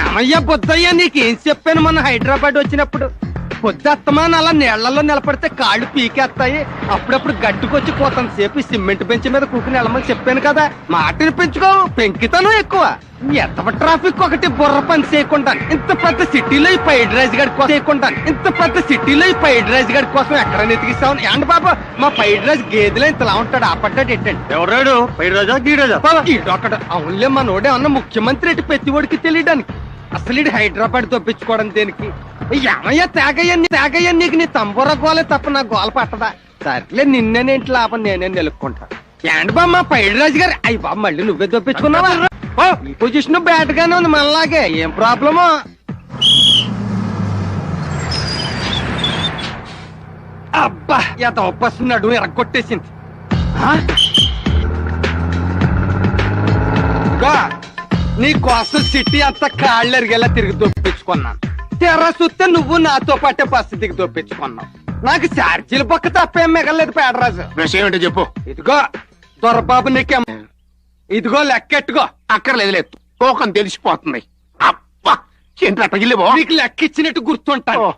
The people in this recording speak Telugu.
ఏమయ్యా బుద్ధయ్యా, నీకేం చెప్పాను మొన్న హైదరాబాద్ వచ్చినప్పుడు? పొద్దుత్తమాన అలా నీళ్లలో నిలబడితే కాళ్ళు పీకేస్తాయి, అప్పుడప్పుడు గట్టుకొచ్చి కోతంతసేపు సిమెంట్ బెంచ్ మీద కూకుని వెళ్ళమని చెప్పాను కదా. మాటని పెంచుకో, పెంకితనం ఎక్కువ. ఎంత ట్రాఫిక్ ఒకటి బుర్ర పని చేయకుండా ఇంత పెద్ద సిటీలో ఈ ఫ్రైడ్ రైస్ గడి కోసం చేయకుండా ఇంత పెద్ద సిటీలో ఈ ఫ్రైడ్ రైస్ గడి కోసం ఎక్కడ నెతికిస్తావు? ఏంటి బాబా, మా ఫ్రైడ్ రైస్ గేదెలో ఇంతలా ఉంటాడు, ఆపడ్డాడు ఏంటండి? ఎవరాడు? ఫ్రైడ్ రైజా గీడేజా? ఈడొక్కడు. అవునులే, మా నోడే అన్న ముఖ్యమంత్రి ఎటు ప్రతివాడికి తెలియడానికి. అసలు ఇటు హైదరాబాద్ తప్పించుకోవడం దేనికి? ఏమయ్యా తేగయ్యా, నీకు నీ తంబూర గోలే తప్ప నా గోల పట్టదా? సర్లే, నిన్నేంటి లాభం, నేనే నిలుపుకుంటా. ఏంటి బా మా పైడి రాజు గారు? అయ్యి బాబు, మళ్ళీ నువ్వే తప్పించుకున్నావా? ఈ పొజిషన్ బ్యాట్ గానే ఉంది మనలాగే. ఏం ప్రాబ్లమో? అబ్బా, ఎంత ఒప్పస్తున్నాడు, ఎరగొట్టేసింది. నీ కోసం సిటీ అంతా కాళ్ళు ఎరిగేలా తిరిగి దొప్పించుకున్నాను. తెర చూస్తే నువ్వు నాతో పాటే బస్సు దిగి దొప్పించుకున్నావు. నాకు ఛార్జీల పక్క తప్పేం మిగలేదు పేడరాజు. విషయం ఏంటో చెప్పు. ఇదిగో దొరబాబు, నీకేం ఇదిగో లెక్కెట్టుకో. అక్కర్లేదు, కోకం తెలిసిపోతుంది. అబ్బా, ఏంటి అట్టగిల్లేవో? నీకు లెక్క ఇచ్చినట్టు గుర్తుంటాను.